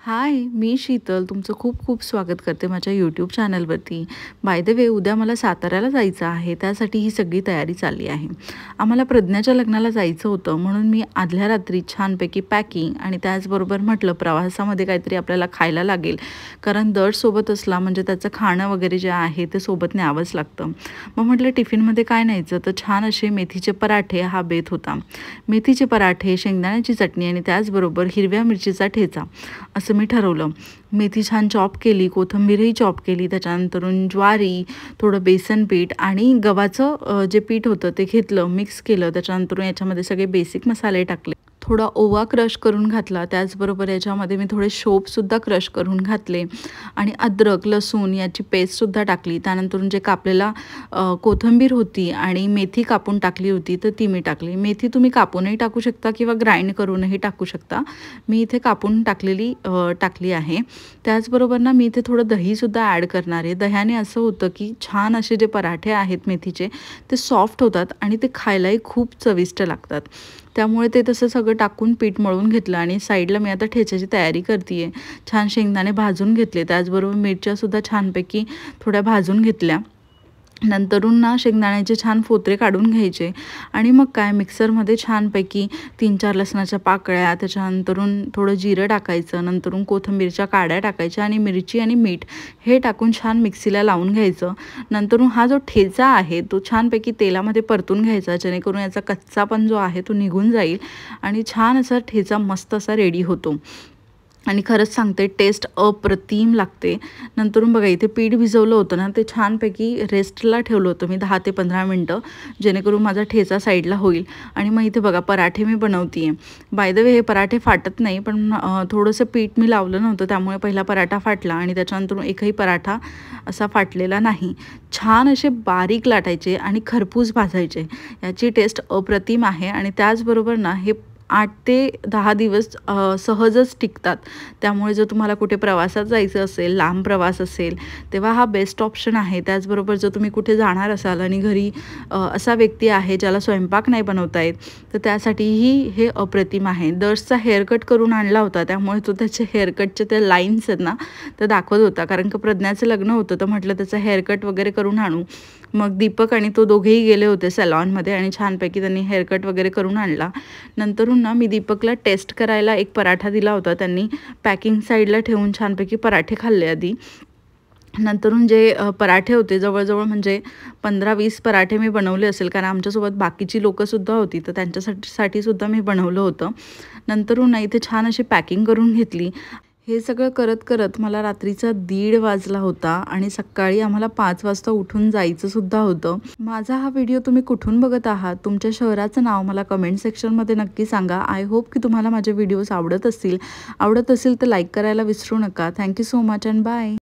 हाय, मी शीतल तुमचं खूप खूप स्वागत करते माझ्या यूट्यूब चॅनलवरती. बाय द वे उद्या मला साताऱ्याला जायचं आहे, त्यासाठी ही सगळी तयारी चालली आहे. आम्हाला प्रज्ञाच्या लग्नाला जायचं होतं, म्हणून मी आदल्या रात्री छानपैकी पॅकिंग आणि त्याचबरोबर म्हटलं प्रवासामध्ये काहीतरी आपल्याला खायला लागेल, कारण दर सोबत असला म्हणजे त्याचं खाणं वगैरे जे आहे ते सोबत न्यावंच लागतं. मग म्हटलं टिफिनमध्ये काय न्यायचं, तर छान असे मेथीचे पराठे हा बेत होता. मेथीचे पराठे, शेंगदाण्याची चटणी आणि त्याचबरोबर हिरव्या मिरचीचा ठेचा असं मी ठरवलं. मेथी छान चॉप केली, कोथिंबीरही चॉप केली, त्याच्यानंतरून ज्वारी, थोडं बेसन पीठ आणि गव्हाचं जे पीठ होतं ते घेतलं, मिक्स केलं. त्याच्यानंतरून याच्यामध्ये सगळे बेसिक मसाले टाकले. थोडा ओवा क्रश करून घातला, त्याचबरोबर याच्यामध्ये मी थोडे शोपसुद्धा क्रश करून घातले आणि अद्रक, लसूण याची पेस्टसुद्धा टाकली. त्यानंतरून जे कापलेला कोथिंबीर होती आणि मेथी कापून टाकली होती तर ती मी टाकली. मेथी तुम्ही कापूनही टाकू शकता किंवा ग्राइंड करूनही टाकू शकता. मी इथे कापून टाकली आहे. त्याचबरोबर ना मी इथे थोडं दहीसुद्धा ॲड करणार आहे. दह्याने असं होतं की छान असे जे पराठे आहेत मेथीचे ते सॉफ्ट होतात आणि ते खायलाही खूप चविष्ट लागतात. त्यामुळे ते तसं सगळं टाकून पीठ मळून घेतलं आणि साईडला मी आता ठेच्याची तयारी करते आहे. छान शेंगदाणे भाजून घेतले, त्याचबरोबर मिरच्यासुद्धा छानपैकी थोड्या भाजून घेतल्या. नंतरून ना शेंगदाण्याचे छान फोतरे काढून घ्यायचे आणि मग काय मिक्सरमध्ये छानपैकी 3-4 लसणाच्या पाकळ्या, त्याच्यानंतरून थोडं जिरं टाकायचं, नंतरून कोथिंबीरच्या काड्या टाकायच्या आणि मिरची आणि मीठ हे टाकून छान मिक्सीला लावून घ्यायचं. नंतरून हा जो ठेचा आहे तो छानपैकी तेलामध्ये परतून घ्यायचा, जेणेकरून याचा कच्चापण जो आहे तो निघून जाईल आणि छान असा ठेचा मस्त असा रेडी होतो. आणि खरंच सांगते टेस्ट अप्रतिम लागते. नंतरून बघा इथे पीठ भिजवलं होतं ना ते छानपैकी रेस्टला ठेवलं होतं मी 10 ते 15 मिनटं, जेणेकरून माझा ठेचा साईडला होईल. आणि मग इथे बघा पराठे मी बनवते आहे. बाय द वे हे पराठे फाटत नाही, पण थोडंसं पीठ मी लावलं नव्हतं त्यामुळे पहिला पराठा फाटला आणि त्याच्यानंतर एकही पराठा असा फाटलेला नाही. छान असे बारीक लाटायचे आणि खरपूस भाजायचे. याची टेस्ट अप्रतिम आहे आणि त्याचबरोबर ना हे 8 ते 10 दिवस सहजच टिकतात. त्यामुळे जर तुम्हाला कुठे प्रवासात जायचं असेल, लांब प्रवास असेल, तेव्हा हा बेस्ट ऑप्शन आहे. त्याचबरोबर जर तुम्ही कुठे जाणार असाल आणि घरी असा व्यक्ती आहे ज्याला स्वयंपाक नाही बनवता येत, तर त्यासाठीही हे अप्रतिम आहे. दर्शचा हेअरकट करून आणला होता, त्यामुळे तो त्याचे हेअरकटचे त्या लाईन्स आहेत ना तर दाखवत होता, कारण की प्रज्ञाचं लग्न होतं तर म्हटलं त्याचं हेअरकट वगैरे करून आणू. मग दीपक आणि तो दोघेही गेले होते सॅलॉनमध्ये आणि छानपैकी त्यांनी हेअरकट वगैरे करून आणला. नंतरून ना मी दीपकला टेस्ट करायला एक पराठा दिला होता. त्यांनी पॅकिंग साईडला ठेवून छानपैकी पराठे खाल्ले आधी. नंतरून जे पराठे होते जवळजवळ म्हणजे 15-20 पराठे मी बनवले असेल, कारण आमच्यासोबत बाकीची लोकंसुद्धा होती तर त्यांच्यासाठी सुद्धा मी बनवलं होतं. नंतरून ना इथे छान अशी पॅकिंग करून घेतली. हे सगळं करत करत मला रात्रीचा 1:30 वाजला होता आणि सकाळी आम्हाला 5 वाजता उठून जायचं सुद्धा होतं. माझा हा व्हिडिओ तुम्ही कुठून बघत आहात, तुमच्या शहराचं नाव मला कमेंट सेक्शनमध्ये नक्की सांगा. आय होप की तुम्हाला माझे व्हिडिओज आवडत असतील तर लाईक करायला विसरू नका. Thank you so much and bye.